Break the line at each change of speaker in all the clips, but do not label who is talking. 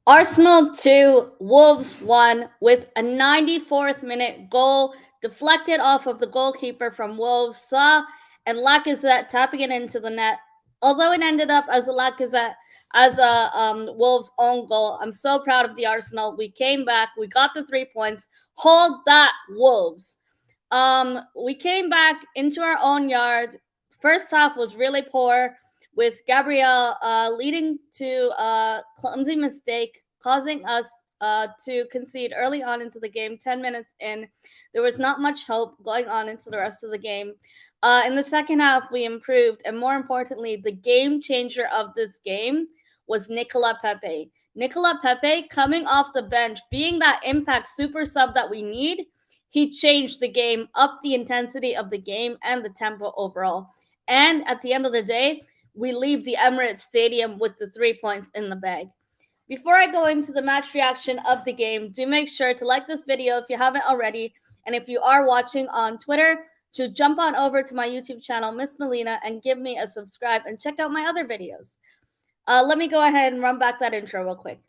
Arsenal 2, Wolves 1 with a 94th minute goal deflected off of the goalkeeper from Wolves, Saw and Lacazette tapping it into the net. Although it ended up as a Lacazette as a Wolves own goal, I'm so proud of the Arsenal. We came back, we got the 3 points. Hold that, Wolves. We came back into our own yard. First half was really poor, with Gabriel leading to a clumsy mistake, causing us to concede early on into the game. 10 minutes in, there was not much hope going on into the rest of the game. In the second half, we improved, and more importantly, the game changer of this game was Nicola Pepe. Nicola Pepe coming off the bench, being that impact super sub that we need, he changed the game, up the intensity of the game and the tempo overall. And at the end of the day, we leave the Emirates Stadium with the 3 points in the bag. Before I go into the match reaction of the game, do make sure to like this video if you haven't already. And if you are watching on Twitter, to jump on over to my YouTube channel, Miss Melina, and give me a subscribe and check out my other videos. Let me go ahead and run back that intro real quick.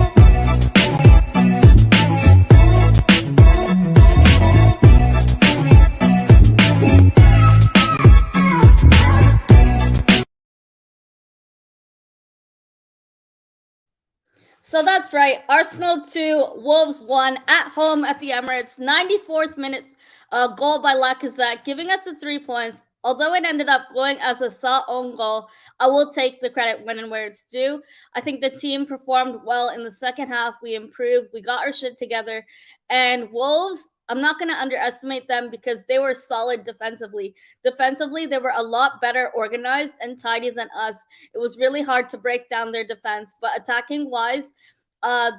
So that's right. Arsenal 2, Wolves 1 at home at the Emirates. 94th minute goal by Lacazette, giving us the 3 points. Although it ended up going as a Saw own goal, I will take the credit when and where it's due. I think the team performed well in the second half. We improved. We got our shit together. And Wolves, I'm not going to underestimate them because they were solid defensively. Defensively, they were a lot better organized and tidy than us. It was really hard to break down their defense, but attacking wise,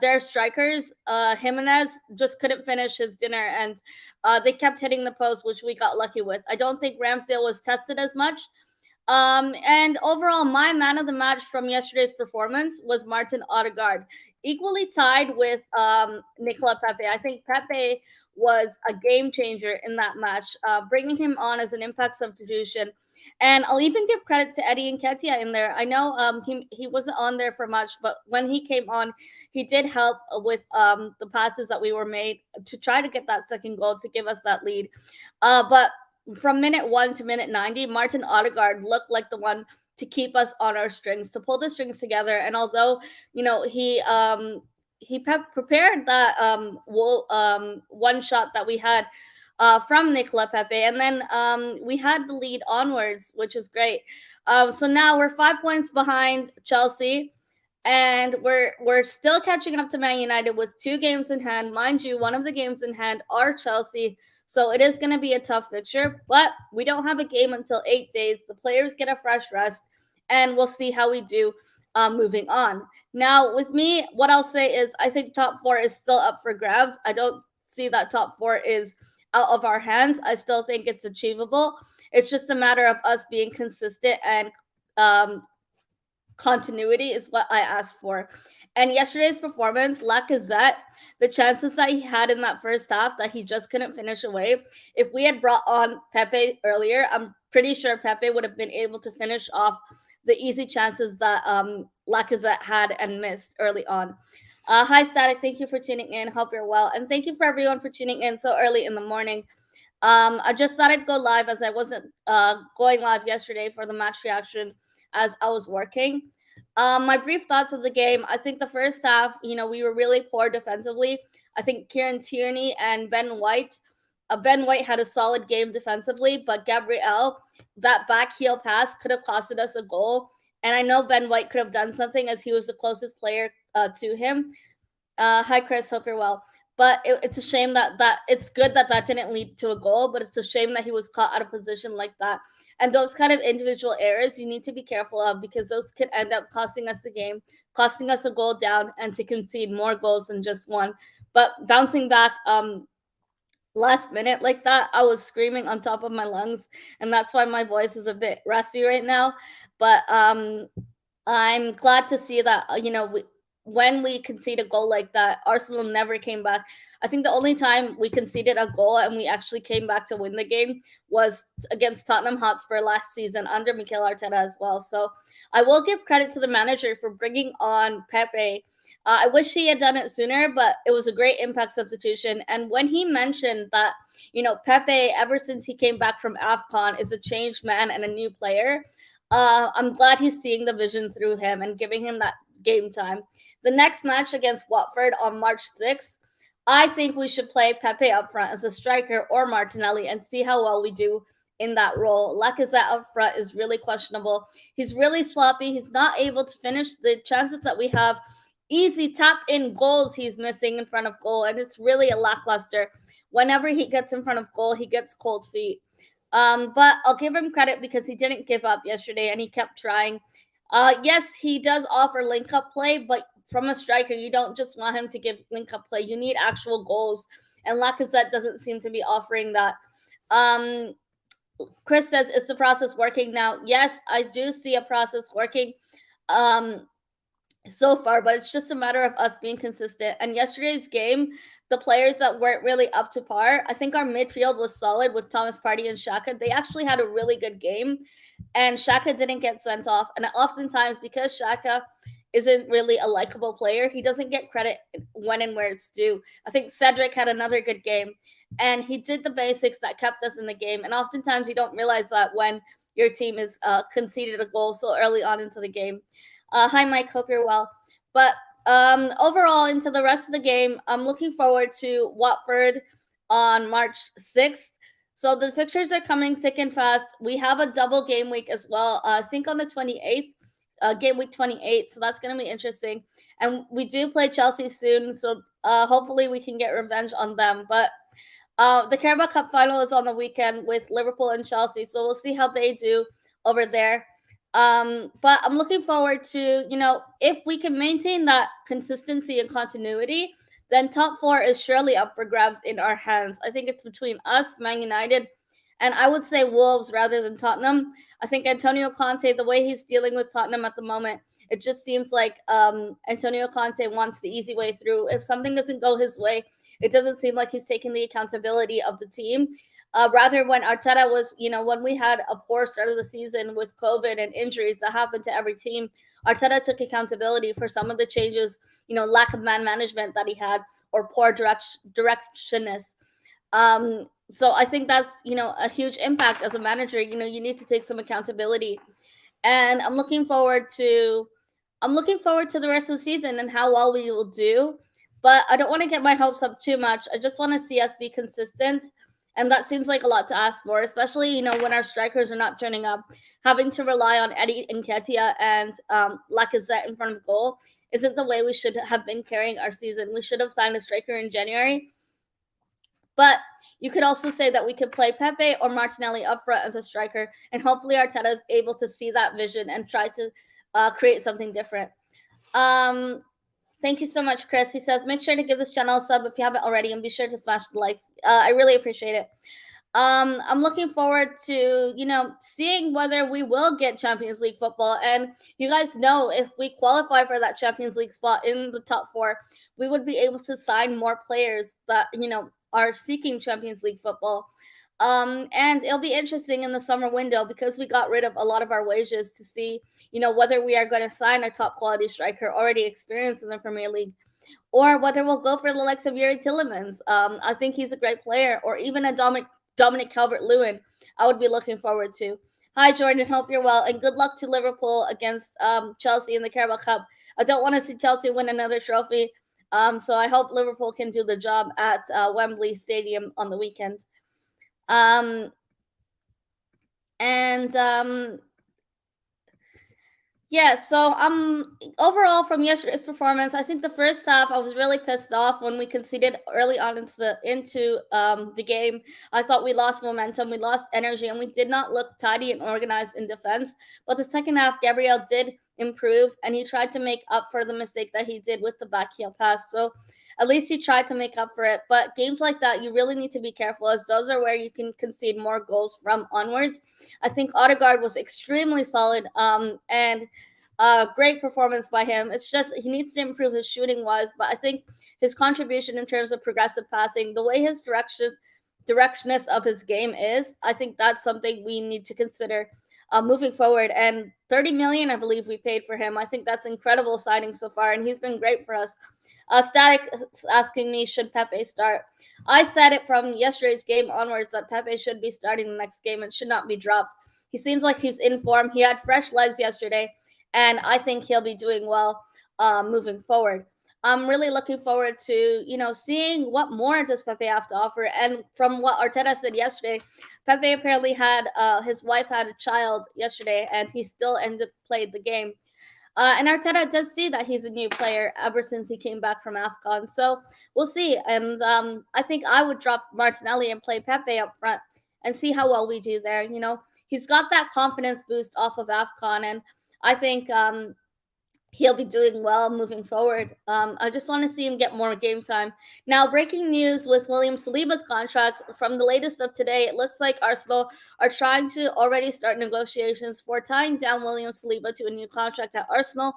their strikers, Jimenez just couldn't finish his dinner, and they kept hitting the post, which we got lucky with. I don't think Ramsdale was tested as much. And overall, my man of the match from yesterday's performance was Martin Odegaard, equally tied with Nicola Pepe. I think Pepe was a game changer in that match, bringing him on as an impact substitution. And I'll even give credit to Eddie Nketiah in there. I know he wasn't on there for much, but when he came on, he did help with the passes that we were made to try to get that second goal to give us that lead. But from minute 1 to minute 90, Martin Odegaard looked like the one to keep us on our strings, to pull the strings together. And although he prepared that one shot that we had from Nicola Pepe, and then we had the lead onwards, which is great. So now we're 5 points behind Chelsea, and we're still catching up to Man United with 2 games in hand. Mind you, one of the games in hand are Chelsea. So it is going to be a tough fixture, but we don't have a game until 8 days. The players get a fresh rest, and we'll see how we do moving on. Now, with me, what I'll say is I think top 4 is still up for grabs. I don't see that top 4 is out of our hands. I still think it's achievable. It's just a matter of us being consistent, and continuity is what I asked for. And yesterday's performance, Lacazette, the chances that he had in that first half that he just couldn't finish away, if we had brought on Pepe earlier, I'm pretty sure Pepe would have been able to finish off the easy chances that Lacazette had and missed early on. Hi, Static. Thank you for tuning in. Hope you're well. And thank you for everyone for tuning in so early in the morning. I just thought I'd go live as I wasn't going live yesterday for the match reaction as I was working. My brief thoughts of the game. I think the first half, we were really poor defensively. I think Kieran Tierney and Ben White had a solid game defensively, but Gabriel, that back heel pass could have costed us a goal. And I know Ben White could have done something as he was the closest player to him. Hi, Chris. Hope you're well. But it's a shame that it's good that didn't lead to a goal, but it's a shame that he was caught out of position like that. And those kind of individual errors you need to be careful of, because those could end up costing us the game, costing us a goal down, and to concede more goals than just one. But bouncing back last minute like that, I was screaming on top of my lungs, and that's why my voice is a bit raspy right now. But I'm glad to see that when we concede a goal like that, Arsenal never came back. I think the only time we conceded a goal and we actually came back to win the game was against Tottenham Hotspur last season under Mikel Arteta as well. So I will give credit to the manager for bringing on Pepe. I wish he had done it sooner, but it was a great impact substitution. And when he mentioned that, Pepe, ever since he came back from AFCON, is a changed man and a new player, I'm glad he's seeing the vision through him and giving him that game time. The next match against Watford on March 6th, I think we should play Pepe up front as a striker or Martinelli and see how well we do in that role. Lacazette up front is really questionable. He's really sloppy. He's not able to finish the chances that we have. Easy tap in goals he's missing in front of goal, and it's really a lackluster. Whenever he gets in front of goal, he gets cold feet. But I'll give him credit because he didn't give up yesterday and he kept trying. Yes, he does offer link up play, but from a striker, you don't just want him to give link up play. You need actual goals, and Lacazette doesn't seem to be offering that. Chris says, "Is the process working now?" Yes, I do see a process working. So far, but it's just a matter of us being consistent. And yesterday's game, the players that weren't really up to par, I think our midfield was solid with Thomas Partey and Xhaka. They actually had a really good game, and Xhaka didn't get sent off. And oftentimes, because Xhaka isn't really a likable player, he doesn't get credit when and where it's due. I think Cedric had another good game, and he did the basics that kept us in the game. And oftentimes, you don't realize that when your team is conceded a goal so early on into the game. Hi, Mike. Hope you're well. But overall, into the rest of the game, I'm looking forward to Watford on March 6th. So the fixtures are coming thick and fast. We have a double game week as well. I think on the 28th, game week 28. So that's going to be interesting. And we do play Chelsea soon. So hopefully we can get revenge on them. But the Carabao Cup final is on the weekend with Liverpool and Chelsea. So we'll see how they do over there. But I'm looking forward to, if we can maintain that consistency and continuity, then top four is surely up for grabs in our hands. I think it's between us, Man United, and I would say Wolves rather than Tottenham. I think Antonio Conte, the way he's dealing with Tottenham at the moment, it just seems like Antonio Conte wants the easy way through. If something doesn't go his way, it doesn't seem like he's taking the accountability of the team. Rather, when Arteta was, when we had a poor start of the season with COVID and injuries that happened to every team, Arteta took accountability for some of the changes, lack of man management that he had or poor directionness. So I think that's, a huge impact as a manager. You need to take some accountability. And I'm looking forward to the rest of the season and how well we will do. But I don't want to get my hopes up too much. I just want to see us be consistent. And that seems like a lot to ask for, especially, when our strikers are not turning up. Having to rely on Eddie Nketiah and Lacazette in front of goal isn't the way we should have been carrying our season. We should have signed a striker in January. But you could also say that we could play Pepe or Martinelli up front as a striker, and hopefully Arteta is able to see that vision and try to create something different. Thank you so much, Chris. He says, make sure to give this channel a sub if you haven't already, and be sure to smash the likes. I really appreciate it. I'm looking forward to, seeing whether we will get Champions League football. And you guys know, if we qualify for that Champions League spot in the top four, we would be able to sign more players that, are seeking Champions League football. And it'll be interesting in the summer window because we got rid of a lot of our wages to see, whether we are going to sign a top quality striker already experienced in the Premier League, or whether we'll go for the likes of Yuri Tillemans. I think he's a great player, or even a Dominic Calvert-Lewin. I would be looking forward to. Hi, Jordan. Hope you're well, and good luck to Liverpool against Chelsea in the Carabao Cup. I don't want to see Chelsea win another trophy, so I hope Liverpool can do the job at Wembley Stadium on the weekend. Yeah, so overall from yesterday's performance, I think the first half I was really pissed off when we conceded early on into the game. I thought we lost momentum, we lost energy, and we did not look tidy and organized in defense. But the second half, Gabriel did improve, and he tried to make up for the mistake that he did with the backheel pass. So at least he tried to make up for it. But games like that, you really need to be careful, as those are where you can concede more goals from onwards. I think Odegaard was extremely solid, and Great performance by him. It's just he needs to improve his shooting wise, but I think his contribution in terms of progressive passing, the way his directionist of his game is, I think that's something we need to consider moving forward. And 30 million, I believe we paid for him. I think that's incredible signing so far, and he's been great for us. Static asking me, should Pepe start? I said it from yesterday's game onwards that Pepe should be starting the next game and should not be dropped. He seems like he's in form. He had fresh legs yesterday, and I think he'll be doing well moving forward. I'm really looking forward to seeing what more does Pepe have to offer. And from what Arteta said yesterday, Pepe apparently had his wife had a child yesterday, and he still ended played the game. And Arteta does see that he's a new player ever since he came back from AFCON. So we'll see. And I think I would drop Martinelli and play Pepe up front and see how well we do there. He's got that confidence boost off of AFCON, and I think he'll be doing well moving forward. I just want to see him get more game time. Now, breaking news with William Saliba's contract from the latest of today. It looks like Arsenal are trying to already start negotiations for tying down William Saliba to a new contract at Arsenal.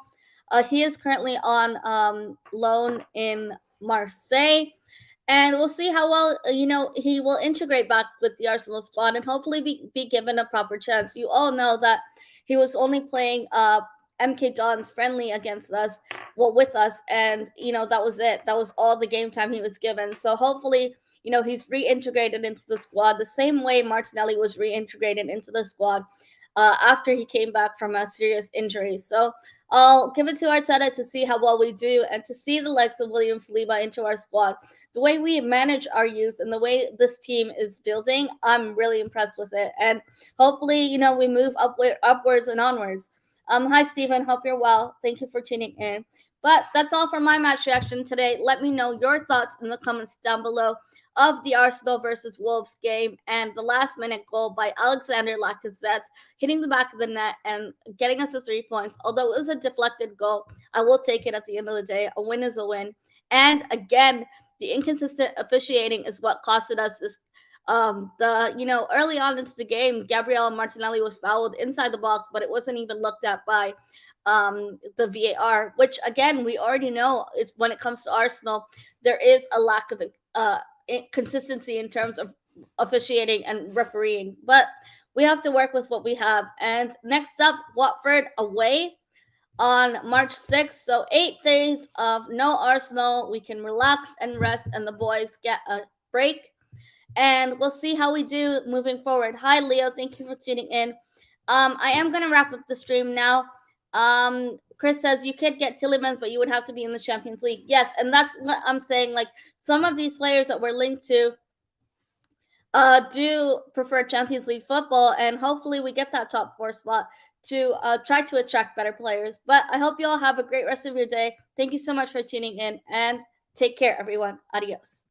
He is currently on loan in Marseille. And we'll see how well, he will integrate back with the Arsenal squad and hopefully be given a proper chance. You all know that he was only playing MK Don's friendly against us, with us, and that was it. That was all the game time he was given. So hopefully, he's reintegrated into the squad the same way Martinelli was reintegrated into the squad after he came back from a serious injury. So I'll give it to Arteta to see how well we do and to see the likes of William Saliba into our squad. The way we manage our youth and the way this team is building, I'm really impressed with it. And hopefully, we move upwards and onwards. Hi, Stephen. Hope you're well. Thank you for tuning in. But that's all for my match reaction today. Let me know your thoughts in the comments down below of the Arsenal versus Wolves game and the last-minute goal by Alexander Lacazette hitting the back of the net and getting us the 3 points. Although it was a deflected goal, I will take it at the end of the day. A win is a win. And again, the inconsistent officiating is what costed us this early on into the game, Gabriel Martinelli was fouled inside the box, but it wasn't even looked at by the VAR, which again, we already know it's when it comes to Arsenal, there is a lack of consistency in terms of officiating and refereeing, but we have to work with what we have. And next up, Watford away on March 6th. So 8 days of no Arsenal. We can relax and rest, and the boys get a break. And we'll see how we do moving forward. Hi, Leo. Thank you for tuning in. I am going to wrap up the stream now. Chris says you could get Tillemans, but you would have to be in the Champions League. Yes, and that's what I'm saying. Like, some of these players that we're linked to do prefer Champions League football, and hopefully we get that top 4 spot to try to attract better players. But I hope you all have a great rest of your day. Thank you so much for tuning in, and take care, everyone. Adios.